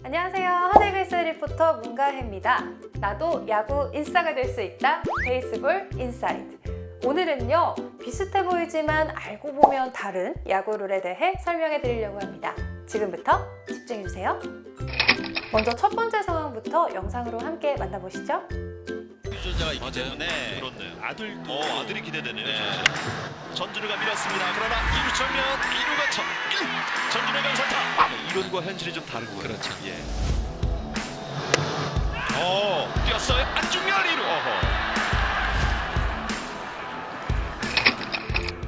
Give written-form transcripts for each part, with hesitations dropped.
안녕하세요. 하늘글스 리포터 문가혜입니다. 나도 야구 인싸가 될 수 있다. 베이스볼 인사이드. 오늘은요, 비슷해 보이지만 알고 보면 다른 야구 룰에 대해 설명해 드리려고 합니다. 지금부터 집중해 주세요. 먼저 첫 번째 상황부터 영상으로 함께 만나보시죠. 유전자가 있기 때문에 그렇네요. 아들이 기대되네요. 전준우가 밀었습니다. 그러나 2루 정면 2루가 전준우의 명사타. 이론과 현실이 좀 다르고요. 그렇죠. 예. 뛰었어요. 안중열 2루.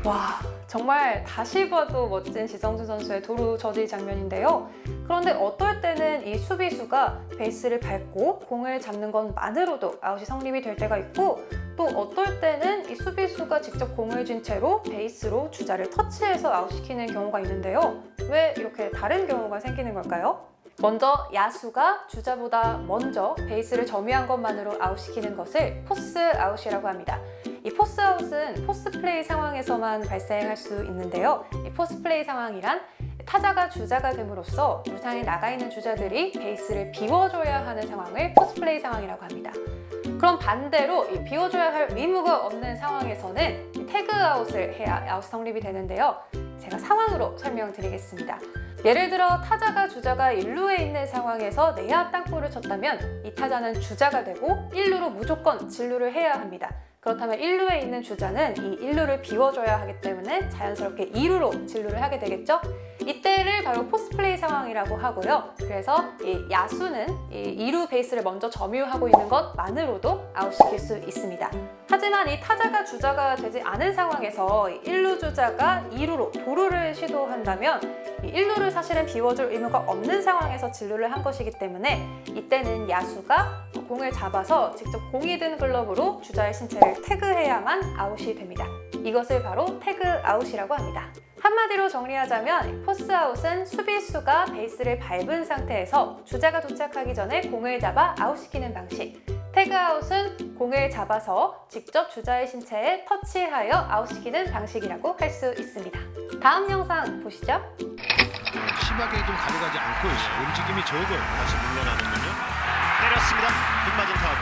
와, 정말 다시 봐도 멋진 지성준 선수의 도루 저지 장면인데요. 그런데 어떨 때는 이 수비수가 베이스를 밟고 공을 잡는 것만으로도 아웃이 성립이 될 때가 있고, 또 어떨 때는 이 수비수가 직접 공을 쥔 채로 베이스로 주자를 터치해서 아웃시키는 경우가 있는데요. 왜 이렇게 다른 경우가 생기는 걸까요? 먼저 야수가 주자보다 먼저 베이스를 점유한 것만으로 아웃시키는 것을 포스 아웃이라고 합니다. 이 포스 아웃은 포스 플레이 상황에서만 발생할 수 있는데요. 이 포스 플레이 상황이란 타자가 주자가 됨으로써 무상에 나가 있는 주자들이 베이스를 비워줘야 하는 상황을 포스 플레이 상황이라고 합니다. 그럼 반대로 이 비워줘야 할 의무가 없는 상황에서는 태그 아웃을 해야 아웃 성립이 되는데요. 제가 상황으로 설명드리겠습니다. 예를 들어 타자가 주자가 1루에 있는 상황에서 내야 땅볼을 쳤다면 이 타자는 주자가 되고 1루로 무조건 진루를 해야 합니다. 그렇다면 1루에 있는 주자는 이 1루를 비워줘야 하기 때문에 자연스럽게 2루로 진루를 하게 되겠죠? 이때를 바로 포스 플레이 상황이라고 하고요. 그래서 이 야수는 이 2루 베이스를 먼저 점유하고 있는 것만으로도 아웃시킬 수 있습니다. 하지만 이 타자가 주자가 되지 않은 상황에서 1루 주자가 2루로 도루를 시도한다면 이 1루를 사실은 비워줄 의무가 없는 상황에서 진루를 한 것이기 때문에 이때는 야수가 공을 잡아서 직접 공이 든 글러브로 주자의 신체를 태그해야만 아웃이 됩니다. 이것을 바로 태그 아웃이라고 합니다. 한마디로 정리하자면 포스 아웃은 수비수가 베이스를 밟은 상태에서 주자가 도착하기 전에 공을 잡아 아웃시키는 방식, 태그 아웃은 공을 잡아서 직접 주자의 신체에 터치하여 아웃시키는 방식이라고 할 수 있습니다. 다음 영상 보시죠. 심하게 좀 가져가지 않고 있어요. 움직임이 적어요. 다시 물러나는군요. 때렸습니다. 빗맞은 타구.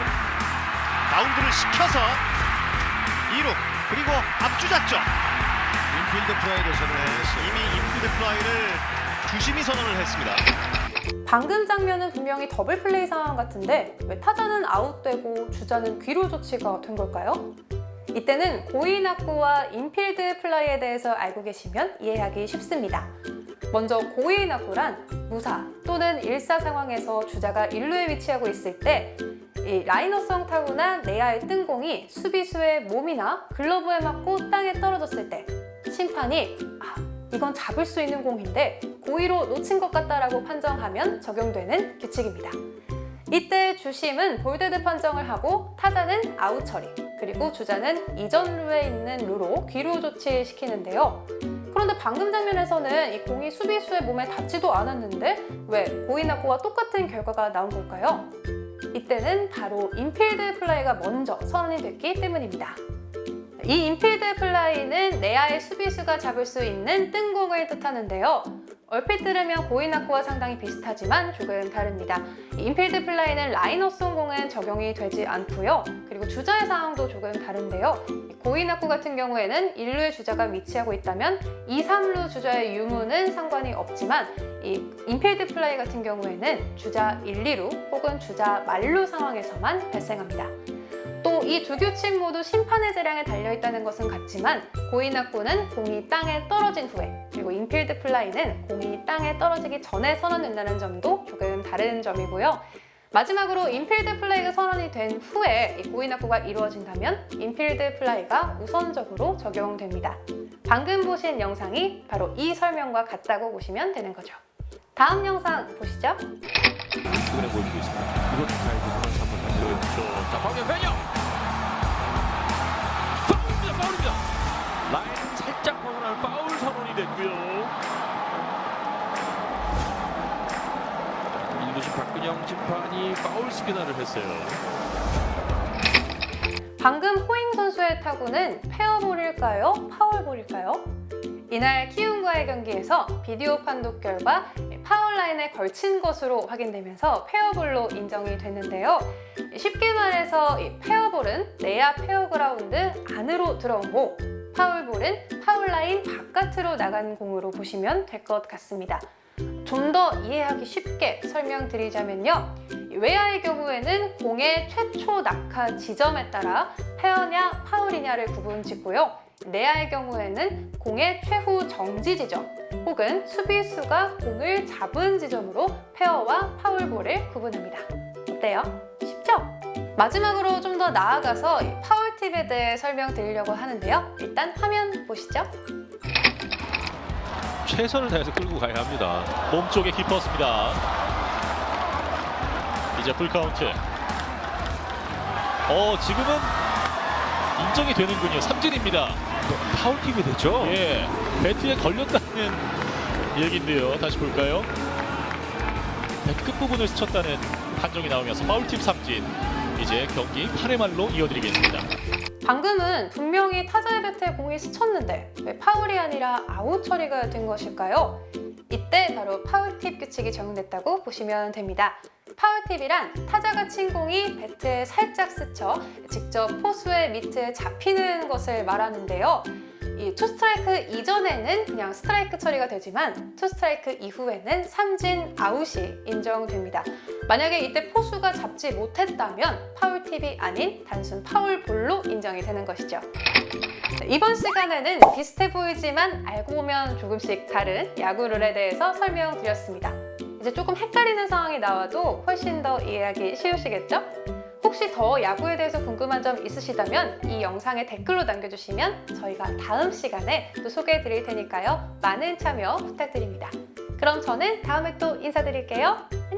바운드를 시켜서 2루 그리고 앞주자쪽. 인필드 플라이를 선언했어요. 이미 인필드 플라이를 주심이 선언을 했습니다. 방금 장면은 분명히 더블 플레이 상황 같은데 왜 타자는 아웃되고 주자는 귀로 조치가 된 걸까요? 이때는 고의낙구와 인필드 플라이에 대해서 알고 계시면 이해하기 쉽습니다. 먼저 고의낙구란 무사 또는 일사 상황에서 주자가 1루에 위치하고 있을 때 이 라이너성 타구나 내야의 뜬공이 수비수의 몸이나 글러브에 맞고 땅에 떨어졌을 때 심판이 이건 잡을 수 있는 공인데 고의로 놓친 것 같다라고 판정하면 적용되는 규칙입니다. 이때 주심은 볼데드 판정을 하고 타자는 아웃 처리, 그리고 주자는 이전 루에 있는 루로 귀로 조치시키는데요. 그런데 방금 장면에서는 이 공이 수비수의 몸에 닿지도 않았는데 왜 고의낙구와 똑같은 결과가 나온 걸까요? 이때는 바로 인필드 플라이가 먼저 선언이 됐기 때문입니다. 이 인필드 플라이는 내야의 수비수가 잡을 수 있는 뜬공을 뜻하는데요. 얼핏 들으면 고의낙구와 상당히 비슷하지만 조금 다릅니다. 이 인필드 플라이는 라이너송 공은 적용이 되지 않고요. 그리고 주자의 상황도 조금 다른데요. 고의낙구 같은 경우에는 1루의 주자가 위치하고 있다면 2, 3루 주자의 유무는 상관이 없지만 이 인필드 플라이 같은 경우에는 주자 1, 2루 혹은 주자 만루 상황에서만 발생합니다. 또 이 두 규칙 모두 심판의 재량에 달려있다는 것은 같지만 고의낙구는 공이 땅에 떨어진 후에, 그리고 인필드 플라이는 공이 땅에 떨어지기 전에 선언된다는 점도 조금 다른 점이고요. 마지막으로 인필드 플라이가 선언이 된 후에 이 고의낙구가 이루어진다면 인필드 플라이가 우선적으로 적용됩니다. 방금 보신 영상이 바로 이 설명과 같다고 보시면 되는 거죠. 다음 영상 보시죠. 왼쪽에 보여주고 있습니다. 이것도 가야지. 한번 다시. 그렇죠. 자, 방면 변형. 파울입니다. 라인 살짝 벗어난 파울 선언이 됐고요. 1루심 박근영 심판이 파울 시그널을 했어요. 방금 호잉 선수의 타구는 페어볼일까요? 파울볼일까요? 이날 키움과의 경기에서 비디오 판독 결과 파울라인에 걸친 것으로 확인되면서 페어볼로 인정이 됐는데요. 쉽게 말해서 이 페어볼은 내야 페어그라운드 안으로 들어온 공, 파울볼은 파울라인 바깥으로 나간 공으로 보시면 될 것 같습니다. 좀 더 이해하기 쉽게 설명드리자면요. 외야의 경우에는 공의 최초 낙하 지점에 따라 페어냐 파울이냐를 구분짓고요. 내야의 경우에는 공의 최후 정지 지점 혹은 수비수가 공을 잡은 지점으로 페어와 파울볼을 구분합니다. 어때요? 쉽죠? 마지막으로 좀 더 나아가서 이 파울 팁에 대해 설명드리려고 하는데요. 일단 화면 보시죠. 최선을 다해서 끌고 가야 합니다. 몸쪽에 깊었습니다. 이제 풀카운트. 지금은 인정이 되는군요. 삼진입니다. 파울팁이 되죠. 예, 배트에 걸렸다는 얘기인데요. 다시 볼까요? 배 끝부분을 스쳤다는 판정이 나오면서 파울팁 삼진. 이제 경기 8회 말로 이어드리겠습니다. 방금은 분명히 타자의 배트에 공이 스쳤는데 왜 파울이 아니라 아웃 처리가 된 것일까요? 이때 바로 파울팁 규칙이 적용됐다고 보시면 됩니다. 파울팁이란 타자가 친 공이 배트에 살짝 스쳐 직접 포수의 미트에 잡히는 것을 말하는데요. 이 투 스트라이크 이전에는 그냥 스트라이크 처리가 되지만 투 스트라이크 이후에는 삼진 아웃이 인정됩니다. 만약에 이때 포수가 잡지 못했다면 파울팁이 아닌 단순 파울볼로 인정이 되는 것이죠. 이번 시간에는 비슷해 보이지만 알고 보면 조금씩 다른 야구 룰에 대해서 설명드렸습니다. 이제 조금 헷갈리는 상황이 나와도 훨씬 더 이해하기 쉬우시겠죠? 혹시 더 야구에 대해서 궁금한 점 있으시다면 이 영상에 댓글로 남겨주시면 저희가 다음 시간에 또 소개해 드릴 테니까요. 많은 참여 부탁드립니다. 그럼 저는 다음에 또 인사드릴게요. 안녕!